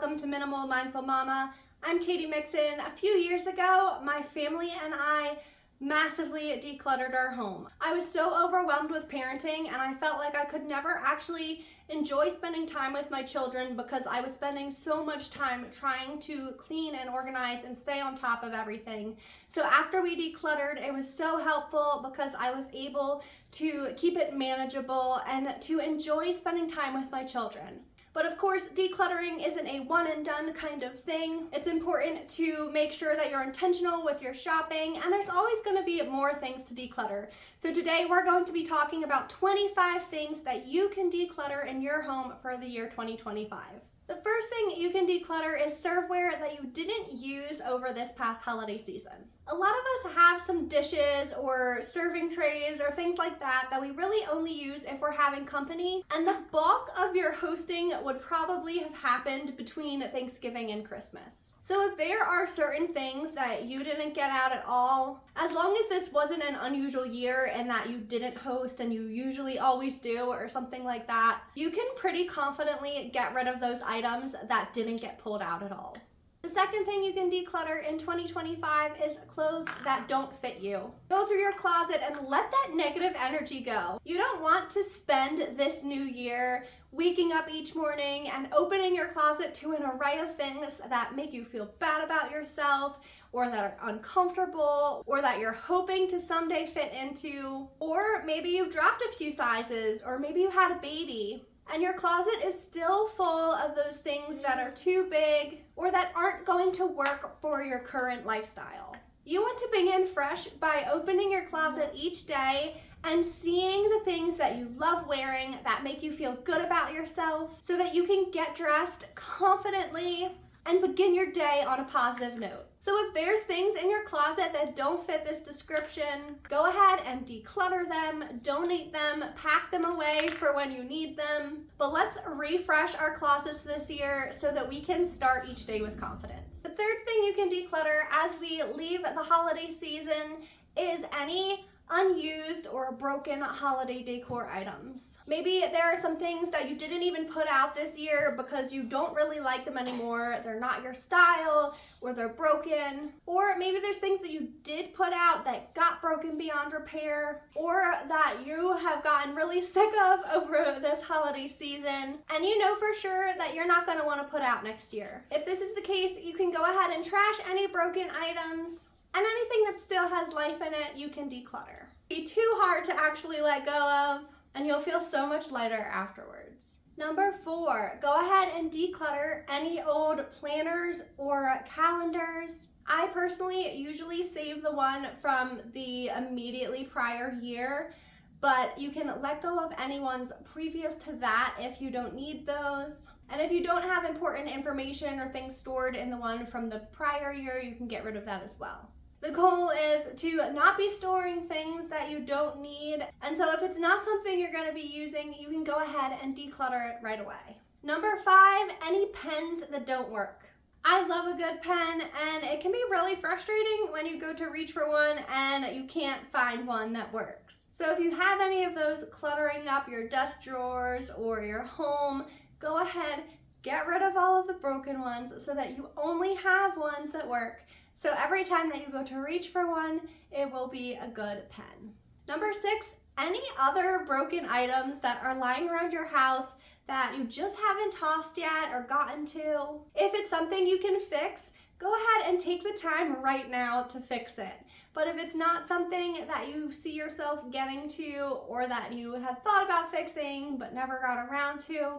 welcome to Minimal Mindful Mama. I'm Katie Mixon. A few years ago, my family and I massively decluttered our home. I was so overwhelmed with parenting and I felt like I could never actually enjoy spending time with my children because I was spending so much time trying to clean and organize and stay on top of everything. So after we decluttered, it was so helpful because I was able to keep it manageable and to enjoy spending time with my children. But of course, decluttering isn't a one and done kind of thing. It's important to make sure that you're intentional with your shopping, and there's always going to be more things to declutter. So today we're going to be talking about 25 things that you can declutter in your home for the year 2025. The first thing you can declutter is serveware that you didn't use over this past holiday season. A lot of us have some dishes or serving trays or things like that we really only use if we're having company, and the bulk of your hosting would probably have happened between Thanksgiving and Christmas. So if there are certain things that you didn't get out at all, as long as this wasn't an unusual year and that you didn't host and you usually always do or something like that, you can pretty confidently get rid of those items that didn't get pulled out at all. The second thing you can declutter in 2025 is clothes that don't fit you. Go through your closet and let that negative energy go. You don't want to spend this new year waking up each morning and opening your closet to an array of things that make you feel bad about yourself, or that are uncomfortable, or that you're hoping to someday fit into. Or maybe you've dropped a few sizes, or maybe you had a baby, and your closet is still full of those things that are too big or that aren't going to work for your current lifestyle. You want to begin fresh by opening your closet each day and seeing the things that you love wearing that make you feel good about yourself so that you can get dressed confidently and begin your day on a positive note. So if there's things in your closet that don't fit this description, go ahead and declutter them, donate them, pack them away for when you need them. But let's refresh our closets this year so that we can start each day with confidence. The third thing you can declutter as we leave the holiday season is any unused or broken holiday decor items. Maybe there are some things that you didn't even put out this year because you don't really like them anymore, they're not your style, or they're broken. Or maybe there's things that you did put out that got broken beyond repair, or that you have gotten really sick of over this holiday season, and you know for sure that you're not going to want to put out next year. If this is the case, you can go ahead and trash any broken items, and anything that still has life in it, you can declutter. Be too hard to actually let go of, and you'll feel so much lighter afterwards. Number 4, go ahead and declutter any old planners or calendars. I personally usually save the one from the immediately prior year, but you can let go of any ones previous to that if you don't need those. And if you don't have important information or things stored in the one from the prior year, you can get rid of that as well. The goal is to not be storing things that you don't need, and so if it's not something you're going to be using, you can go ahead and declutter it right away. Number 5, any pens that don't work. I love a good pen, and it can be really frustrating when you go to reach for one and you can't find one that works. So if you have any of those cluttering up your desk drawers or your home, go ahead, get rid of all of the broken ones so that you only have ones that work. So every time that you go to reach for one, it will be a good pen. Number 6, any other broken items that are lying around your house that you just haven't tossed yet or gotten to. If it's something you can fix, go ahead and take the time right now to fix it. But if it's not something that you see yourself getting to or that you have thought about fixing but never got around to,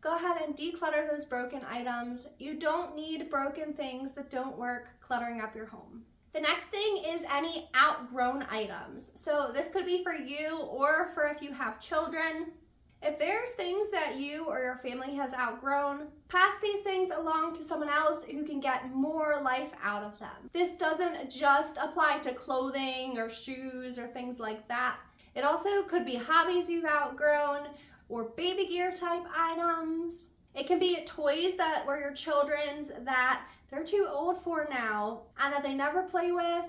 go ahead and declutter those broken items. You don't need broken things that don't work cluttering up your home. The next thing is any outgrown items. So this could be for you or for if you have children. If there's things that you or your family has outgrown, pass these things along to someone else who can get more life out of them. This doesn't just apply to clothing or shoes or things like that. It also could be hobbies you've outgrown or baby gear type items. It can be toys that were your children's that they're too old for now and that they never play with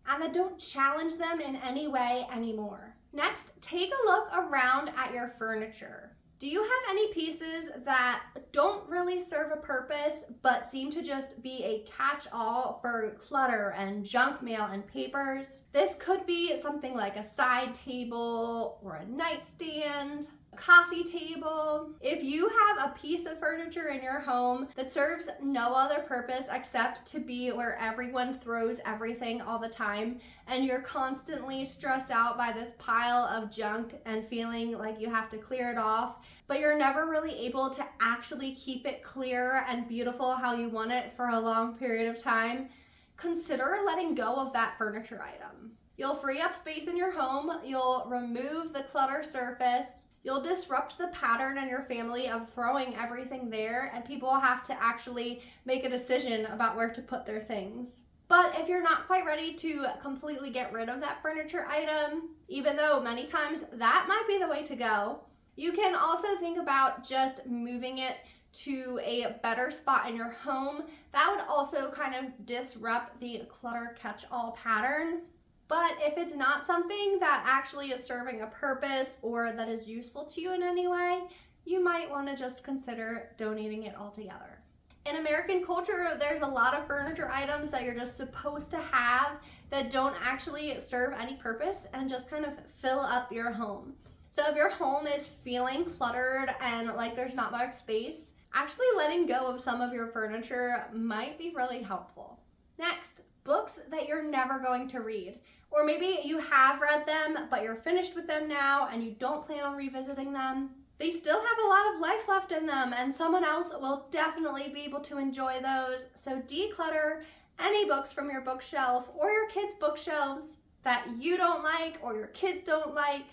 and that don't challenge them in any way anymore. Next, take a look around at your furniture. Do you have any pieces that don't really serve a purpose but seem to just be a catch-all for clutter and junk mail and papers? This could be something like a side table or a nightstand, a coffee table. If you have a piece of furniture in your home that serves no other purpose except to be where everyone throws everything all the time, and you're constantly stressed out by this pile of junk and feeling like you have to clear it off, but you're never really able to actually keep it clear and beautiful how you want it for a long period of time, consider letting go of that furniture item. You'll free up space in your home, you'll remove the clutter surface, you'll disrupt the pattern in your family of throwing everything there, and people will have to actually make a decision about where to put their things. But if you're not quite ready to completely get rid of that furniture item, even though many times that might be the way to go, you can also think about just moving it to a better spot in your home. That would also kind of disrupt the clutter catch-all pattern. But if it's not something that actually is serving a purpose or that is useful to you in any way, you might want to just consider donating it altogether. In American culture, there's a lot of furniture items that you're just supposed to have that don't actually serve any purpose and just kind of fill up your home. So if your home is feeling cluttered and like there's not much space, actually letting go of some of your furniture might be really helpful. Next, books that you're never going to read. Or maybe you have read them, but you're finished with them now and you don't plan on revisiting them. They still have a lot of life left in them, and someone else will definitely be able to enjoy those. So declutter any books from your bookshelf or your kids' bookshelves that you don't like or your kids don't like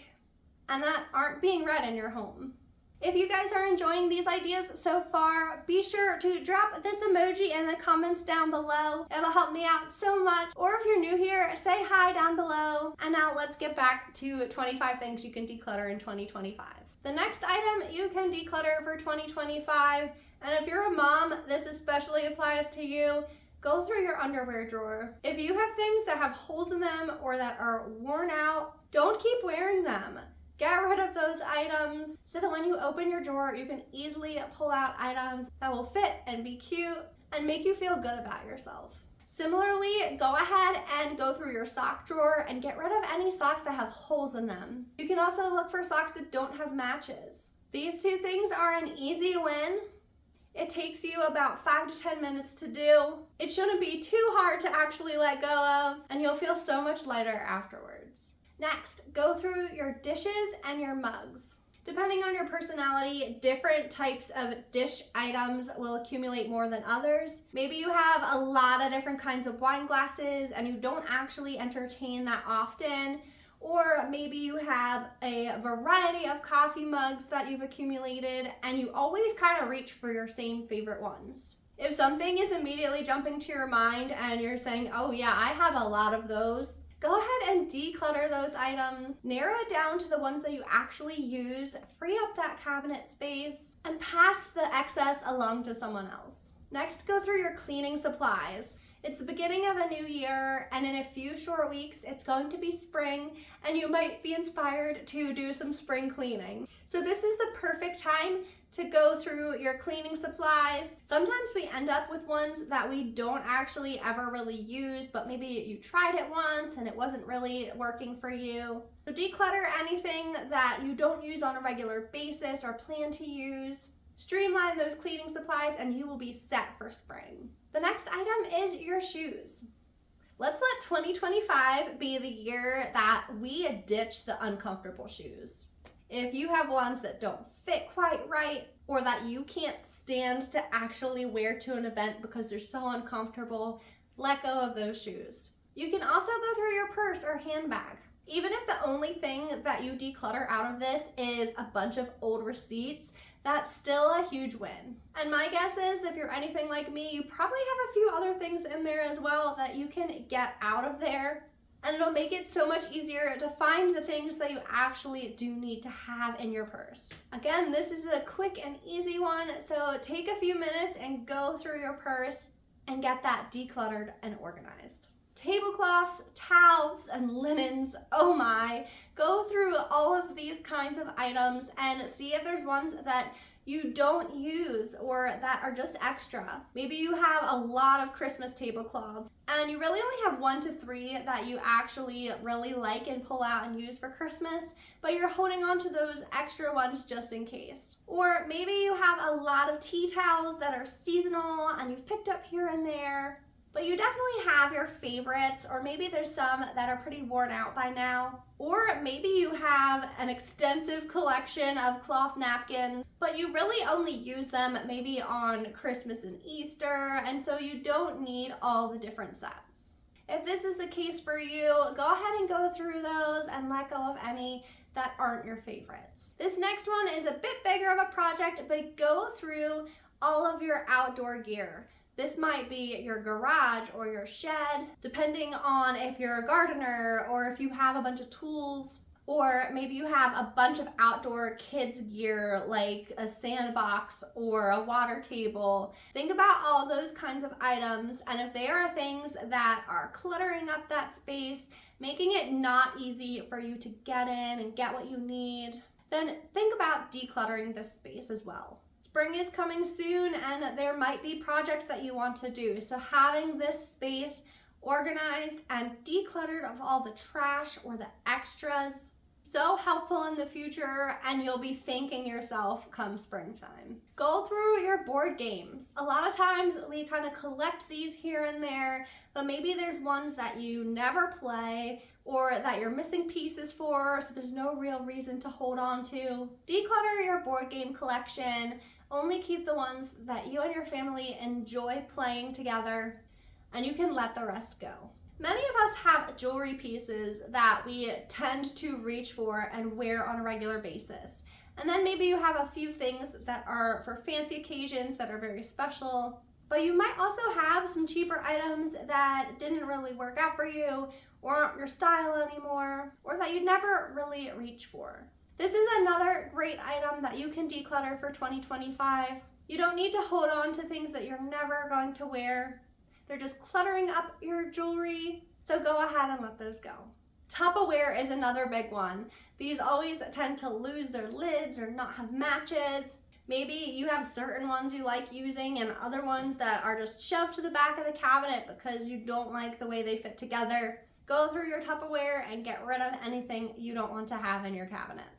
and that aren't being read in your home. If you guys are enjoying these ideas so far, be sure to drop this emoji in the comments down below. It'll help me out so much. Or if you're new here, say hi down below. And now let's get back to 25 things you can declutter in 2025. The next item you can declutter for 2025, and if you're a mom, this especially applies to you, go through your underwear drawer. If you have things that have holes in them or that are worn out, don't keep wearing them. Get rid of those items so that when you open your drawer, you can easily pull out items that will fit and be cute and make you feel good about yourself. Similarly, go ahead and go through your sock drawer and get rid of any socks that have holes in them. You can also look for socks that don't have matches. These two things are an easy win. It takes you about 5 to 10 minutes to do. It shouldn't be too hard to actually let go of, and you'll feel so much lighter afterwards. Next, go through your dishes and your mugs. Depending on your personality, different types of dish items will accumulate more than others. Maybe you have a lot of different kinds of wine glasses and you don't actually entertain that often. Or maybe you have a variety of coffee mugs that you've accumulated and you always kind of reach for your same favorite ones. If something is immediately jumping to your mind and you're saying, oh yeah, I have a lot of those, go ahead and declutter those items, narrow it down to the ones that you actually use, free up that cabinet space, and pass the excess along to someone else. Next, go through your cleaning supplies. It's the beginning of a new year, and in a few short weeks, it's going to be spring, and you might be inspired to do some spring cleaning. So this is the perfect time to go through your cleaning supplies. Sometimes we end up with ones that we don't actually ever really use, but maybe you tried it once and it wasn't really working for you. So declutter anything that you don't use on a regular basis or plan to use. Streamline those cleaning supplies and you will be set for spring. The next item is your shoes. Let's let 2025 be the year that we ditch the uncomfortable shoes. If you have ones that don't fit quite right or that you can't stand to actually wear to an event because they're so uncomfortable, let go of those shoes. You can also go through your purse or handbag. Even if the only thing that you declutter out of this is a bunch of old receipts, that's still a huge win. And my guess is if you're anything like me, you probably have a few other things in there as well that you can get out of there. And it'll make it so much easier to find the things that you actually do need to have in your purse. Again, this is a quick and easy one, so take a few minutes and go through your purse and get that decluttered and organized. tablecloths, towels, and linens. Oh my. Go through all of these kinds of items and see if there's ones that you don't use or that are just extra. Maybe you have a lot of Christmas tablecloths and you really only have 1 to 3 that you actually really like and pull out and use for Christmas, but you're holding on to those extra ones just in case. Or maybe you have a lot of tea towels that are seasonal and you've picked up here and there, but you definitely have your favorites, or maybe there's some that are pretty worn out by now. Or maybe you have an extensive collection of cloth napkins, but you really only use them maybe on Christmas and Easter, and so you don't need all the different sets. If this is the case for you, go ahead and go through those and let go of any that aren't your favorites. This next one is a bit bigger of a project, but go through all of your outdoor gear. This might be your garage or your shed, depending on if you're a gardener or if you have a bunch of tools, or maybe you have a bunch of outdoor kids gear like a sandbox or a water table. Think about all those kinds of items, and if they are things that are cluttering up that space, making it not easy for you to get in and get what you need, then think about decluttering this space as well. Spring is coming soon and there might be projects that you want to do. So having this space organized and decluttered of all the trash or the extras, so helpful in the future, and you'll be thanking yourself come springtime. Go through your board games. A lot of times we kind of collect these here and there, but maybe there's ones that you never play or that you're missing pieces for, so there's no real reason to hold on to. Declutter your board game collection. Only keep the ones that you and your family enjoy playing together, and you can let the rest go. Many of us have jewelry pieces that we tend to reach for and wear on a regular basis. And then maybe you have a few things that are for fancy occasions that are very special, but you might also have some cheaper items that didn't really work out for you or aren't your style anymore, or that you never really reach for. This is another great item that you can declutter for 2025. You don't need to hold on to things that you're never going to wear. They're just cluttering up your jewelry, so go ahead and let those go. Tupperware is another big one. These always tend to lose their lids or not have matches. Maybe you have certain ones you like using and other ones that are just shoved to the back of the cabinet because you don't like the way they fit together. Go through your Tupperware and get rid of anything you don't want to have in your cabinets.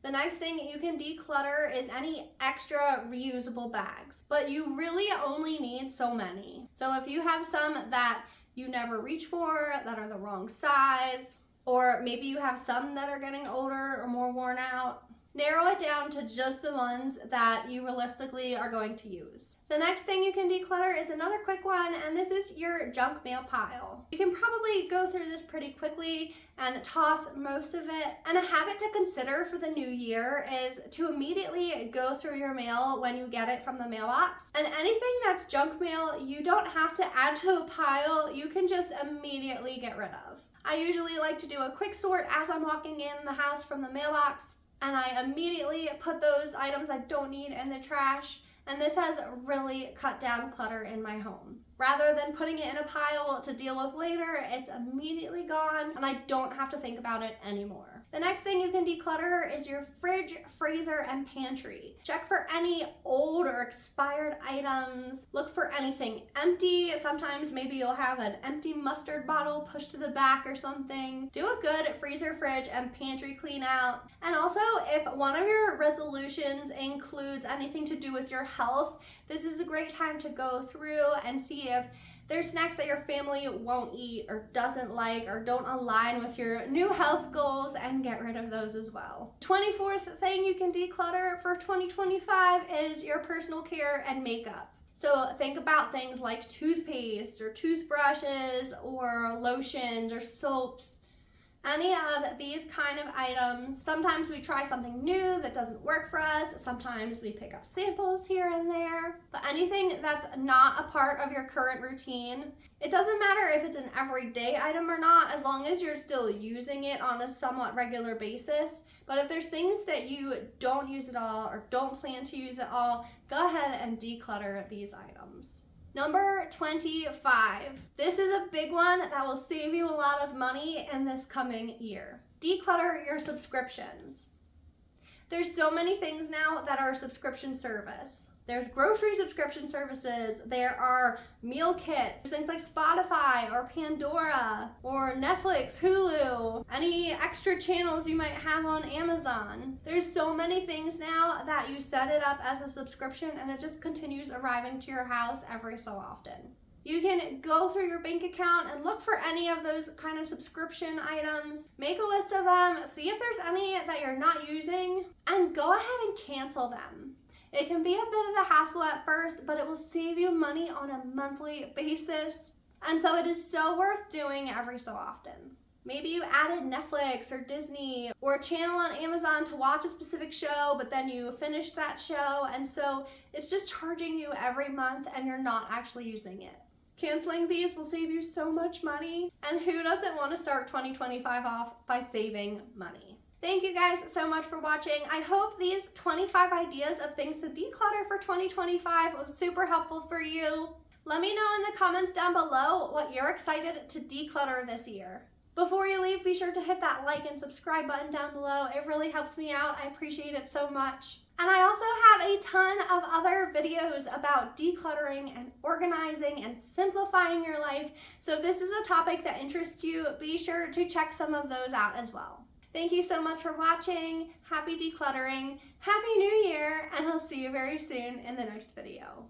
The next thing you can declutter is any extra reusable bags, but you really only need so many. So if you have some that you never reach for, that are the wrong size, or maybe you have some that are getting older or more worn out, narrow it down to just the ones that you realistically are going to use. The next thing you can declutter is another quick one, and this is your junk mail pile. You can probably go through this pretty quickly and toss most of it. And a habit to consider for the new year is to immediately go through your mail when you get it from the mailbox. And anything that's junk mail, you don't have to add to a pile, you can just immediately get rid of. I usually like to do a quick sort as I'm walking in the house from the mailbox, and I immediately put those items I don't need in the trash, and this has really cut down clutter in my home. Rather than putting it in a pile to deal with later, it's immediately gone and I don't have to think about it anymore. The next thing you can declutter is your fridge, freezer, and pantry. Check for any old or expired items. Look for anything empty. Sometimes maybe you'll have an empty mustard bottle pushed to the back or something. Do a good freezer, fridge, and pantry clean out. And also, if one of your resolutions includes anything to do with your health, this is a great time to go through and see if there's snacks that your family won't eat or doesn't like or don't align with your new health goals, and get rid of those as well. 24th thing you can declutter for 2025 is your personal care and makeup. So think about things like toothpaste or toothbrushes or lotions or soaps. Any of these kind of items. Sometimes we try something new that doesn't work for us. Sometimes we pick up samples here and there. But anything that's not a part of your current routine, it doesn't matter if it's an everyday item or not, as long as you're still using it on a somewhat regular basis. But if there's things that you don't use at all or don't plan to use at all, go ahead and declutter these items. Number 25. This is a big one that will save you a lot of money in this coming year. Declutter your subscriptions. There's so many things now that are subscription service. There's grocery subscription services, there are meal kits, things like Spotify or Pandora or Netflix, Hulu, any extra channels you might have on Amazon. There's so many things now that you set it up as a subscription and it just continues arriving to your house every so often. You can go through your bank account and look for any of those kind of subscription items, make a list of them, see if there's any that you're not using, and go ahead and cancel them. It can be a bit of a hassle at first, but it will save you money on a monthly basis. And so it is so worth doing every so often. Maybe you added Netflix or Disney or a channel on Amazon to watch a specific show, but then you finished that show, and so it's just charging you every month and you're not actually using it. Canceling these will save you so much money, and who doesn't want to start 2025 off by saving money? Thank you guys so much for watching. I hope these 25 ideas of things to declutter for 2025 was super helpful for you. Let me know in the comments down below what you're excited to declutter this year. Before you leave, be sure to hit that like and subscribe button down below. It really helps me out. I appreciate it so much. And I also have a ton of other videos about decluttering and organizing and simplifying your life. So if this is a topic that interests you, be sure to check some of those out as well. Thank you so much for watching. Happy decluttering, Happy New Year, and I'll see you very soon in the next video.